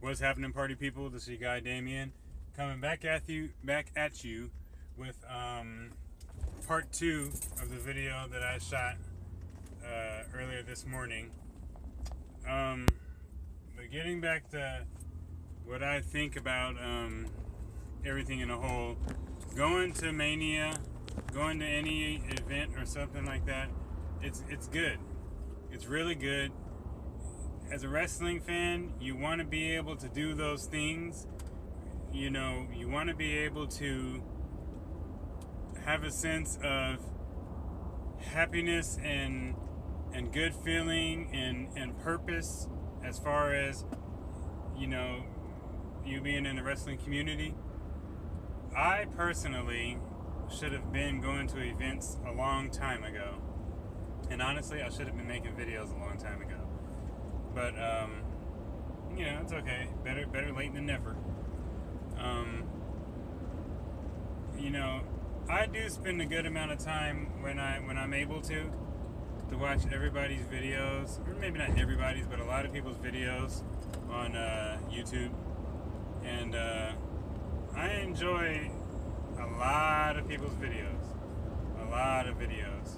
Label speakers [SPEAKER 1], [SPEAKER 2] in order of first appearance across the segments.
[SPEAKER 1] What's happening, party people? This is your guy Damien, coming back at you with part 2 of the video that I shot earlier this morning. But getting back to what I think about everything in a whole, going to Mania, going to any event or something like that, it's good. It's really good. As a wrestling fan, you want to be able to do those things. You know, you want to be able to have a sense of happiness and good feeling and purpose as far as, you know, you being in the wrestling community. I personally should have been going to events a long time ago. And honestly, I should have been making videos a long time ago. But, you know, it's okay. Better late than never. You know, I do spend a good amount of time when I'm able to watch everybody's videos, or maybe not everybody's, but a lot of people's videos on YouTube. And I enjoy a lot of people's videos. A lot of videos.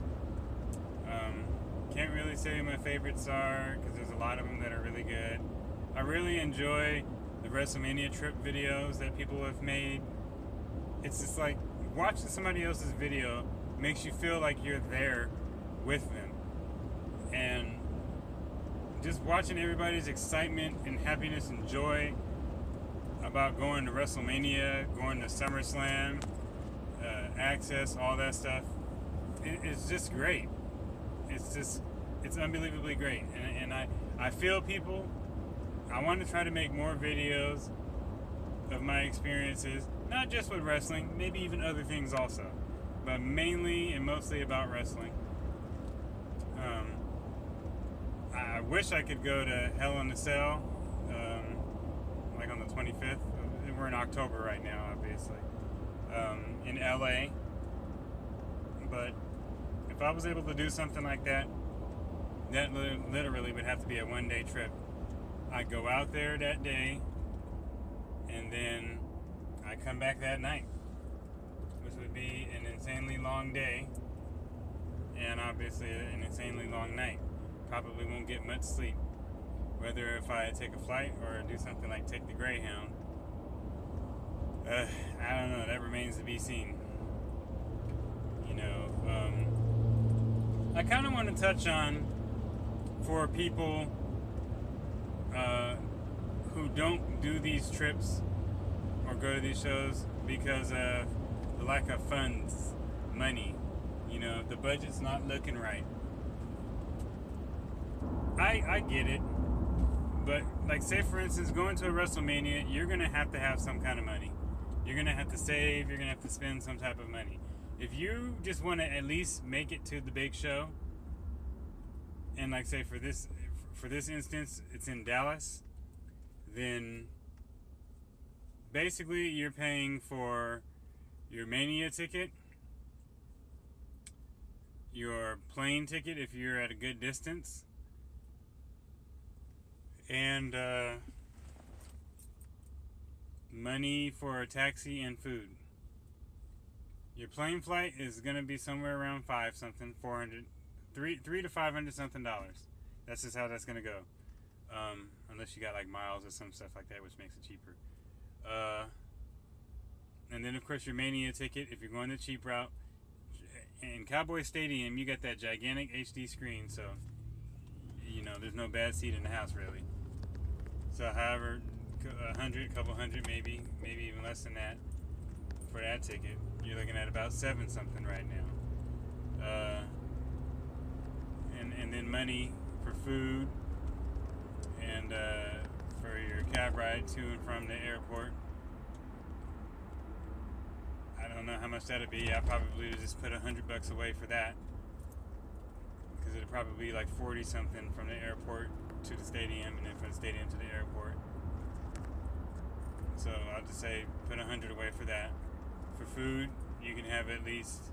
[SPEAKER 1] Can't really say who my favorites are because there's a lot of them that are really good. I really enjoy the WrestleMania trip videos that people have made. It's just like watching somebody else's video makes you feel like you're there with them. And just watching everybody's excitement and happiness and joy about going to WrestleMania, going to SummerSlam, Access, all that stuff, it's just great. It's unbelievably great. And I feel people, I want to try to make more videos of my experiences, not just with wrestling, maybe even other things also, but mainly and mostly about wrestling. I wish I could go to Hell in a Cell, like on the 25th. We're in October right now, obviously, in LA. But if I was able to do something like that, that literally would have to be a one-day trip. I'd go out there that day, and then I'd come back that night, which would be an insanely long day, and obviously an insanely long night. Probably won't get much sleep, whether if I take a flight or do something like take the Greyhound. I don't know, that remains to be seen. You know, I kind of want to touch on, for people who don't do these trips or go to these shows because of the lack of funds, money, you know, the budget's not looking right. I get it, but like, say for instance, going to a WrestleMania, you're gonna have to have some kind of money. You're gonna have to save. You're gonna have to spend some type of money. If you just want to at least make it to the big show, and like say for this instance, it's in Dallas, then basically you're paying for your Mania ticket, your plane ticket if you're at a good distance, and money for a taxi and food. Your plane flight is going to be somewhere around $300 to $500 something dollars. That's just how that's going to go. Unless you got like miles or some stuff like that, which makes it cheaper. And then of course your Mania ticket, if you're going the cheap route. In Cowboy Stadium, you got that gigantic HD screen, so you know there's no bad seat in the house really. So however, a couple hundred, maybe even less than that for that ticket. You're looking at about $7 something right now. And then money for food and for your cab ride to and from the airport. I don't know how much that'd be. I probably would just put $100 away for that, because it'd probably be like 40 something from the airport to the stadium, and then from the stadium to the airport. So I'll just say put $100 away for that. For food, you can have at least,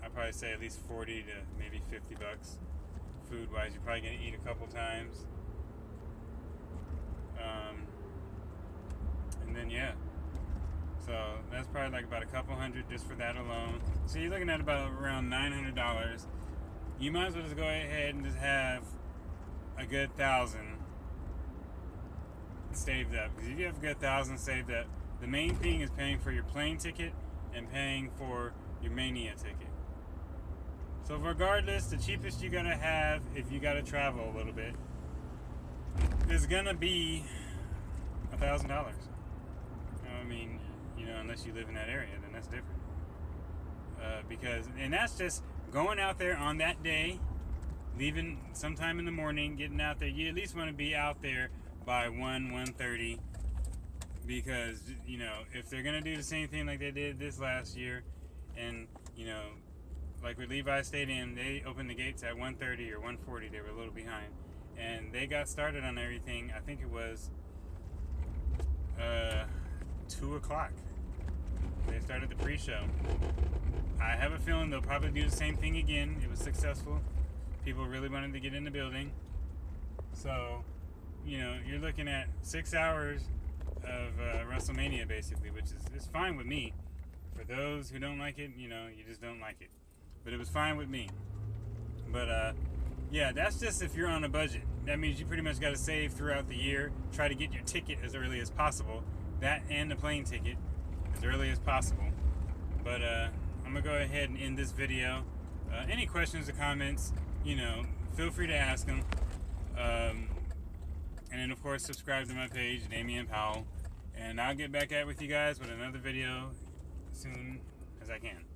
[SPEAKER 1] I'd probably say at least 40 to maybe $50 food wise. You're probably gonna eat a couple times. like about a couple hundred just for that alone. So you're looking at about around $900. You might as well just go ahead and just have a good 1,000 saved up. Because if you have a good 1,000 saved up, the main thing is paying for your plane ticket and paying for your Mania ticket. So regardless, the cheapest you're gonna have if you gotta travel a little bit is gonna be $1,000. I mean, unless you live in that area, then that's different. And that's just going out there on that day, leaving sometime in the morning, getting out there. You at least want to be out there by 1:30, because if they're gonna do the same thing like they did this last year, and like with Levi Stadium, they opened the gates at 1:30 or 1:40. They were a little behind, and they got started on everything. I think it was 2 o'clock. They started the pre-show. I have a feeling they'll probably do the same thing again. It was successful. People really wanted to get in the building. So, you're looking at 6 hours of WrestleMania, basically, which is fine with me. For those who don't like it, you just don't like it. But it was fine with me. But, yeah, that's just if you're on a budget. That means you pretty much got to save throughout the year. Try to get your ticket as early as possible. That and the plane ticket as early as possible. But I'm going to go ahead and end this video. Any questions or comments, feel free to ask them. And then, of course, subscribe to my page, Damian Powell. And I'll get back at with you guys with another video as soon as I can.